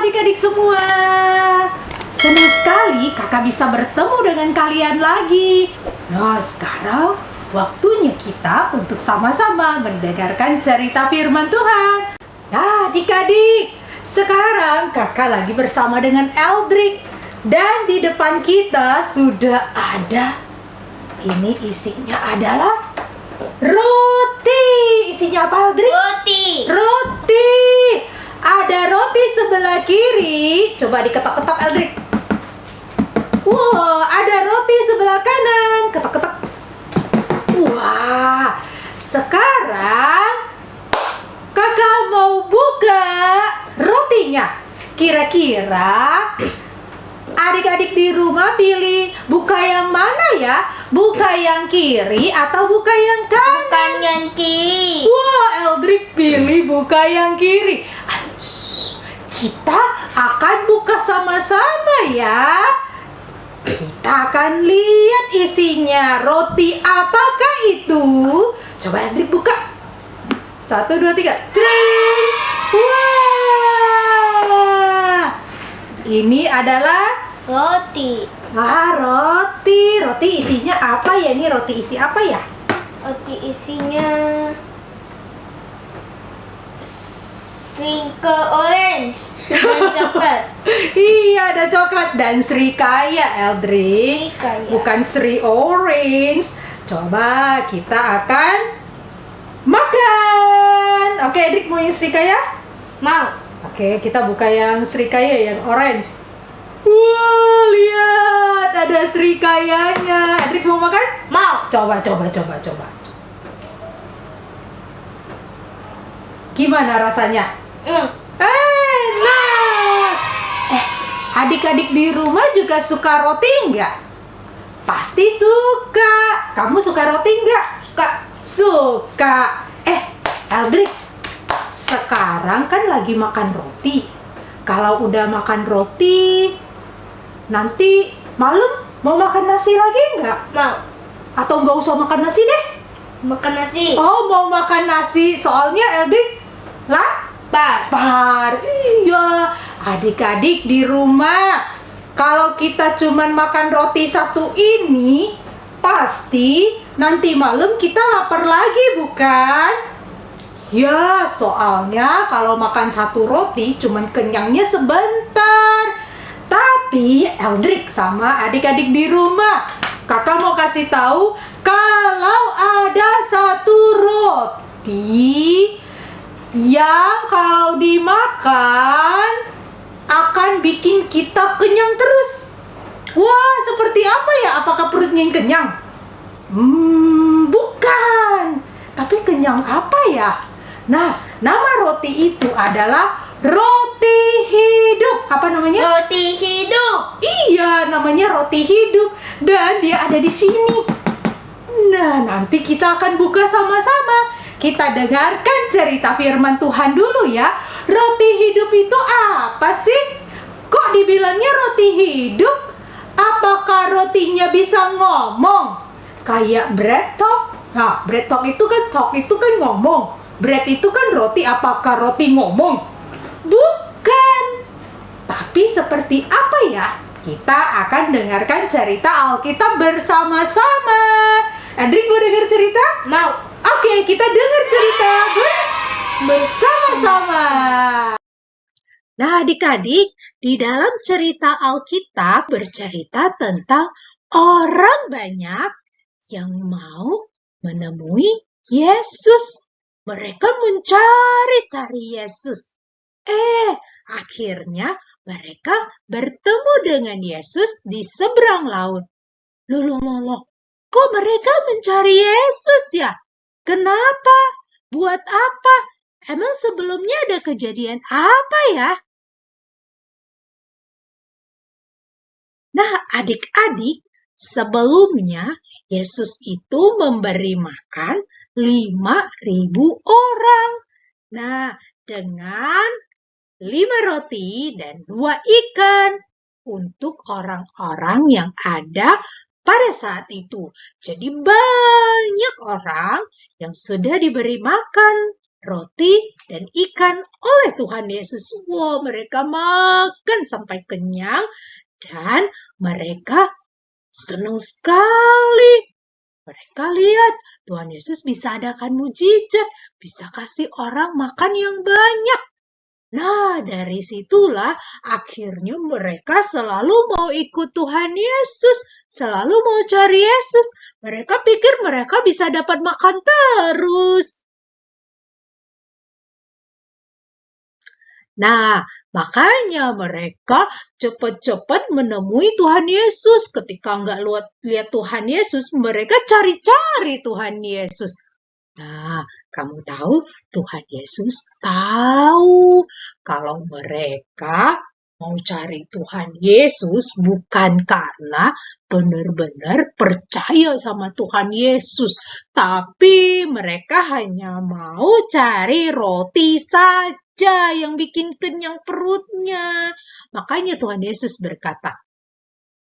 adik-adik semua. Senang sekali kakak bisa bertemu dengan kalian lagi. Nah, sekarang waktunya kita untuk sama-sama mendengarkan cerita firman Tuhan. Nah, adik-adik, sekarang kakak lagi bersama dengan Eldrick. Dan di depan kita sudah ada, ini isinya adalah roti. Isinya apa, Eldrick? Roti. Ada roti sebelah kiri. Coba diketok-ketok, Eldrick. Wow, ada roti sebelah kanan. Ketok-ketok. Wah, sekarang kakak mau buka rotinya. Kira-kira adik-adik di rumah pilih buka yang mana ya? Buka yang kiri atau buka yang kanan? Bukan yang kiri. Wah, Eldrick pilih buka yang kiri. Kita akan buka sama-sama ya. Kita akan lihat isinya. Roti apakah itu? Coba Eldrick buka. 1, 2, 3. Tring! Wah! Ini adalah Roti. roti. Roti isinya apa ya? Ini roti isi apa ya? Roti isinya sprinkle orange dan coklat. Iya, ada coklat dan srikaya, Eldrick. Srikaya. Bukan Sri Orange. Coba kita akan makan. Oke, Eldrick mau yang srikaya? Mau. Oke, kita buka yang srikaya, yang orange. Wah, lihat ada srikayanya. Eldrick mau makan? Mau. Coba. Gimana rasanya? Enak. Adik-adik di rumah juga suka roti nggak? Pasti suka. Kamu suka roti nggak? Suka. Eldrick, sekarang kan lagi makan roti. Kalau udah makan roti, nanti malam mau makan nasi lagi nggak? Mau. Atau nggak usah makan nasi deh? Makan nasi. Oh, mau makan nasi. Soalnya Eldrick lapar. Iya, adik-adik di rumah, kalau kita cuman makan roti satu ini, pasti nanti malam kita lapar lagi, bukan? Ya, soalnya kalau makan satu roti cuman kenyangnya sebentar. Tapi Eldrick sama adik-adik di rumah, kakak mau kasih tahu kalau ada satu roti yang kalau dimakan akan bikin kita kenyang terus. Wah, seperti apa ya? Apakah perutnya yang kenyang? Bukan. Tapi kenyang apa ya? Nah, nama roti itu adalah roti hidup. Apa namanya? Roti hidup. Iya, namanya roti hidup. Dan dia ada di sini. Nah, nanti kita akan buka sama-sama. Kita dengarkan cerita firman Tuhan dulu ya. Roti hidup itu apa sih? Kok dibilangnya roti hidup? Apakah rotinya bisa ngomong? Kayak bread talk? Nah, bread talk itu kan ngomong. Bread itu kan roti. Apakah roti ngomong? Bukan. Tapi seperti apa ya? Kita akan dengarkan cerita Alkitab bersama-sama. Eldrick mau dengar cerita? Mau. Oke, kita dengar cerita bersama-sama. Nah, adik-adik, di dalam cerita Alkitab bercerita tentang orang banyak yang mau menemui Yesus. Mereka mencari-cari Yesus. Akhirnya mereka bertemu dengan Yesus di seberang laut. Loh, kok mereka mencari Yesus ya? Kenapa? Buat apa? Emang sebelumnya ada kejadian apa ya? Nah, adik-adik, sebelumnya Yesus itu memberi makan 5.000 orang. Nah, dengan 5 roti dan 2 ikan untuk orang-orang yang ada pada saat itu. Jadi banyak orang yang sudah diberi makan roti dan ikan oleh Tuhan Yesus. Wah, mereka makan sampai kenyang dan mereka senang sekali. Mereka lihat Tuhan Yesus bisa adakan mujizat, bisa kasih orang makan yang banyak. Nah, dari situlah akhirnya mereka selalu mau ikut Tuhan Yesus, selalu mau cari Yesus. Mereka pikir mereka bisa dapat makan terus. Nah, makanya mereka cepat-cepat menemui Tuhan Yesus. Ketika nggak lihat Tuhan Yesus, mereka cari-cari Tuhan Yesus. Nah, kamu tahu Tuhan Yesus tahu kalau mereka mau cari Tuhan Yesus bukan karena benar-benar percaya sama Tuhan Yesus, tapi mereka hanya mau cari roti saja yang bikin kenyang perutnya. Makanya Tuhan Yesus berkata,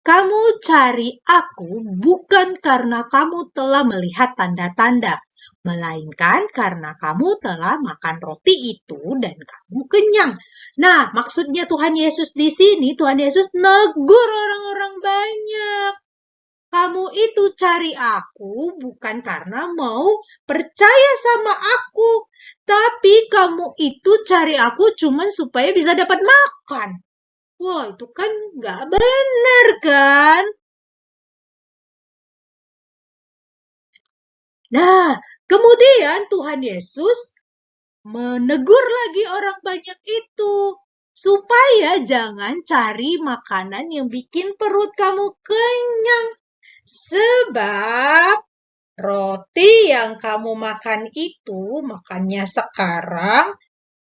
"Kamu cari aku bukan karena kamu telah melihat tanda-tanda, melainkan karena kamu telah makan roti itu dan kamu kenyang." Nah, maksudnya Tuhan Yesus di sini, Tuhan Yesus negur orang-orang banyak. Kamu itu cari aku bukan karena mau percaya sama aku, tapi kamu itu cari aku cuman supaya bisa dapat makan. Wah, itu kan nggak benar kan? Nah, kemudian Tuhan Yesus menegur lagi orang banyak itu supaya jangan cari makanan yang bikin perut kamu kenyang. Sebab roti yang kamu makan itu, makannya sekarang,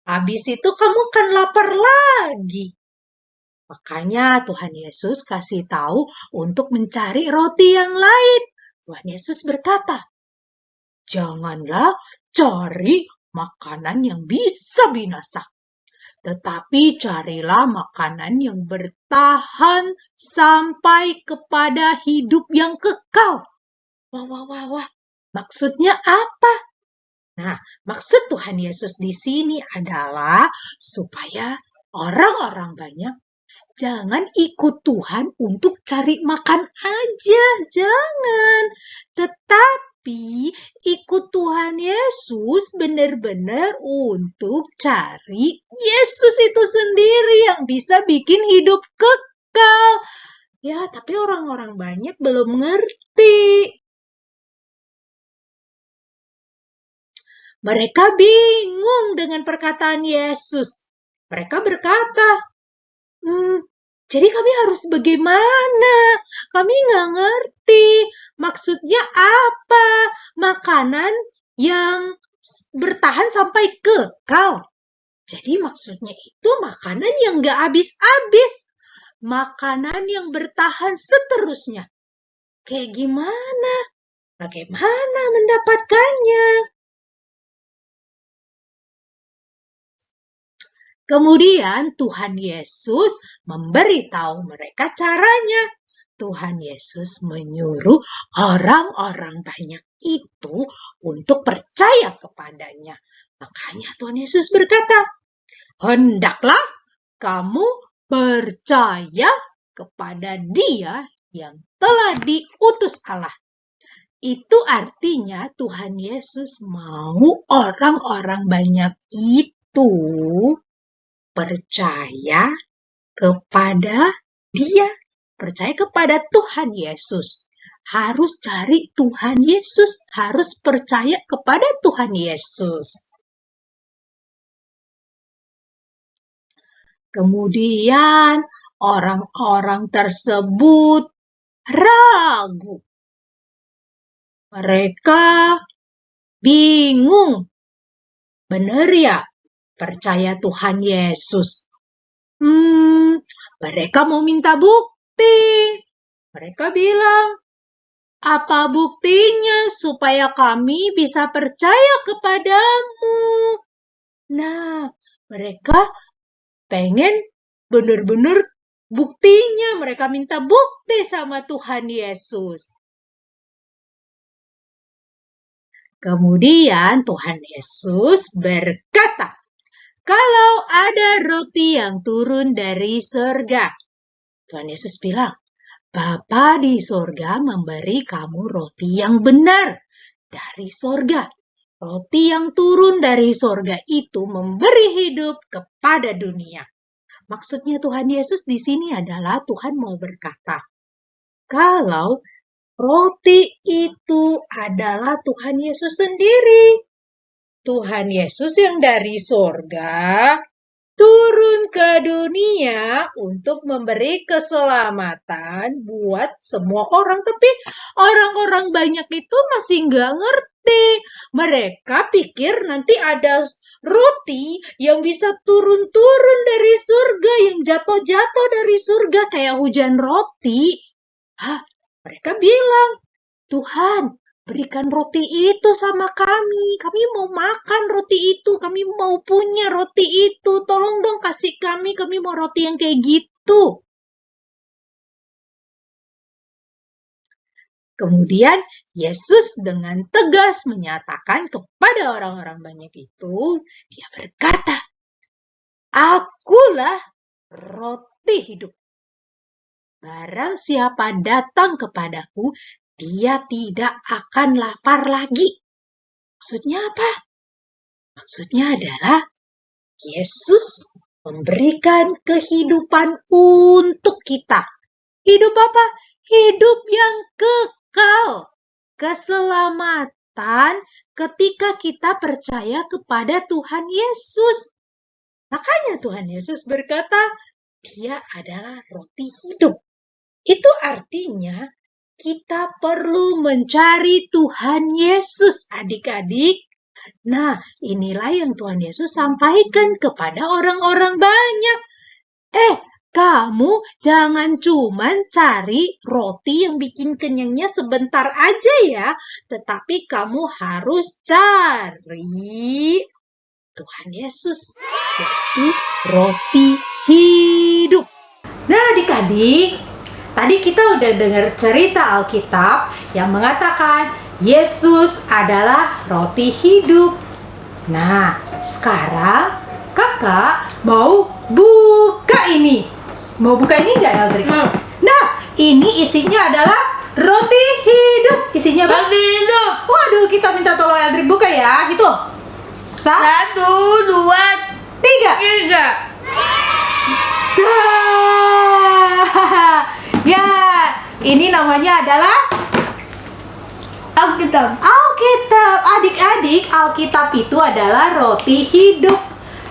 habis itu kamu kan lapar lagi. Makanya Tuhan Yesus kasih tahu untuk mencari roti yang lain. Tuhan Yesus berkata, "Janganlah cari makanan yang bisa binasa, tetapi carilah makanan yang bertahan sampai kepada hidup yang kekal." Wah. Maksudnya apa? Nah, maksud Tuhan Yesus di sini adalah supaya orang-orang banyak jangan ikut Tuhan untuk cari makan aja, jangan. Tetapi ikut Tuhan Yesus benar-benar untuk cari Yesus itu sendiri yang bisa bikin hidup kekal. Ya, tapi orang-orang banyak belum ngerti. Mereka bingung dengan perkataan Yesus. Mereka berkata, jadi kami harus bagaimana? Kami nggak ngerti. Maksudnya apa? Makanan yang bertahan sampai kekal. Jadi maksudnya itu makanan yang nggak habis-habis. Makanan yang bertahan seterusnya. Kayak gimana? Bagaimana mendapatkannya? Kemudian Tuhan Yesus memberitahu mereka caranya. Tuhan Yesus menyuruh orang-orang banyak itu untuk percaya kepadanya. Makanya Tuhan Yesus berkata, "Hendaklah kamu percaya kepada Dia yang telah diutus Allah." Itu artinya Tuhan Yesus mau orang-orang banyak itu percaya kepada Dia, percaya kepada Tuhan Yesus. Harus cari Tuhan Yesus, harus percaya kepada Tuhan Yesus. Kemudian orang-orang tersebut ragu. Mereka bingung. Benar ya? Percaya Tuhan Yesus. Mereka mau minta bukti. Mereka bilang, "Apa buktinya supaya kami bisa percaya kepadamu?" Nah, mereka pengen benar-benar buktinya. Mereka minta bukti sama Tuhan Yesus. Kemudian Tuhan Yesus berkata, kalau ada roti yang turun dari surga, Tuhan Yesus bilang, Bapa di surga memberi kamu roti yang benar dari surga. Roti yang turun dari surga itu memberi hidup kepada dunia. Maksudnya Tuhan Yesus di sini adalah Tuhan mau berkata, kalau roti itu adalah Tuhan Yesus sendiri. Tuhan Yesus yang dari surga turun ke dunia untuk memberi keselamatan buat semua orang. Tapi orang-orang banyak itu masih nggak ngerti. Mereka pikir nanti ada roti yang bisa turun-turun dari surga, yang jatuh-jatuh dari surga kayak hujan roti. Mereka bilang, Tuhan, berikan roti itu sama kami. Kami mau makan roti itu. Kami mau punya roti itu. Tolong dong kasih kami. Kami mau roti yang kayak gitu. Kemudian Yesus dengan tegas menyatakan kepada orang-orang banyak itu, dia berkata, Akulah roti hidup. Barang siapa datang kepadaku, dia tidak akan lapar lagi. Maksudnya apa? Maksudnya adalah Yesus memberikan kehidupan untuk kita. Hidup apa? Hidup yang kekal. Keselamatan ketika kita percaya kepada Tuhan Yesus. Makanya Tuhan Yesus berkata, Dia adalah roti hidup. Itu artinya kita perlu mencari Tuhan Yesus, adik-adik. Nah, inilah yang Tuhan Yesus sampaikan kepada orang-orang banyak. Kamu jangan cuman cari roti yang bikin kenyangnya sebentar aja ya, tetapi kamu harus cari Tuhan Yesus, yaitu roti hidup. Nah, adik-adik, tadi kita udah dengar cerita Alkitab yang mengatakan Yesus adalah roti hidup. Nah, sekarang kakak mau buka ini. Mau buka ini nggak, Eldrik? Nah, ini isinya adalah roti hidup. Isinya apa? Roti hidup. Waduh, kita minta tolong Eldrik buka ya. Gitu. 1, 1, 2, 3. 3. Ya, ini namanya adalah Alkitab. Alkitab. Adik-adik, Alkitab itu adalah roti hidup.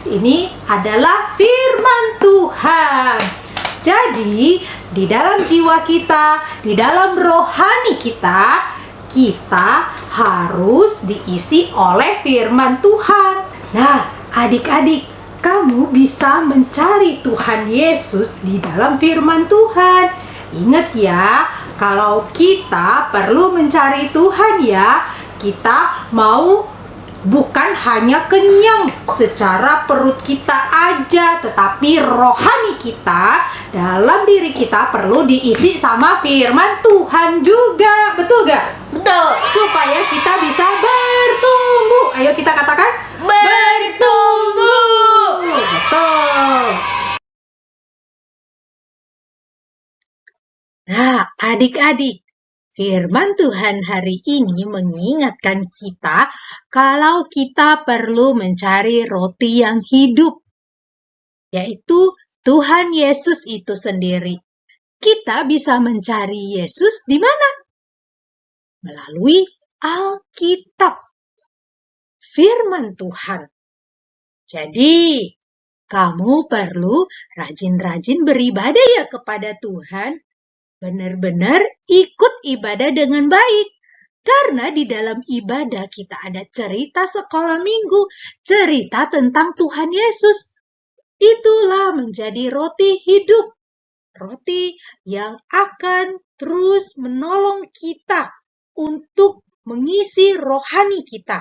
Ini adalah firman Tuhan. Jadi, di dalam jiwa kita, di dalam rohani kita, kita harus diisi oleh firman Tuhan. Nah, adik-adik, kamu bisa mencari Tuhan Yesus di dalam firman Tuhan. Ingat ya, kalau kita perlu mencari Tuhan ya, kita mau bukan hanya kenyang secara perut kita aja, tetapi rohani kita, dalam diri kita perlu diisi sama firman Tuhan juga. Betul gak? Betul. Supaya kita bisa bertumbuh. Ayo kita katakan Bertumbuh. Betul. Nah, adik-adik, firman Tuhan hari ini mengingatkan kita kalau kita perlu mencari roti yang hidup, yaitu Tuhan Yesus itu sendiri. Kita bisa mencari Yesus di mana? Melalui Alkitab, firman Tuhan. Jadi, kamu perlu rajin-rajin beribadah ya kepada Tuhan. Benar-benar ikut ibadah dengan baik. Karena di dalam ibadah kita ada cerita sekolah minggu, cerita tentang Tuhan Yesus. Itulah menjadi roti hidup. Roti yang akan terus menolong kita untuk mengisi rohani kita.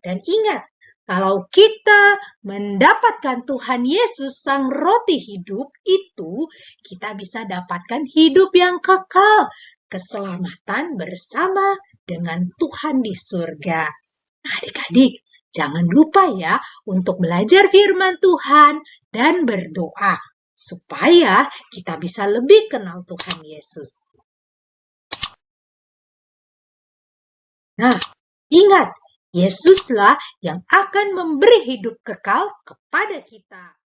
Dan ingat, kalau kita mendapatkan Tuhan Yesus sang roti hidup itu, kita bisa dapatkan hidup yang kekal, keselamatan bersama dengan Tuhan di surga. Nah, adik-adik, jangan lupa ya untuk belajar firman Tuhan dan berdoa supaya kita bisa lebih kenal Tuhan Yesus. Nah, ingat, Yesuslah yang akan memberi hidup kekal kepada kita.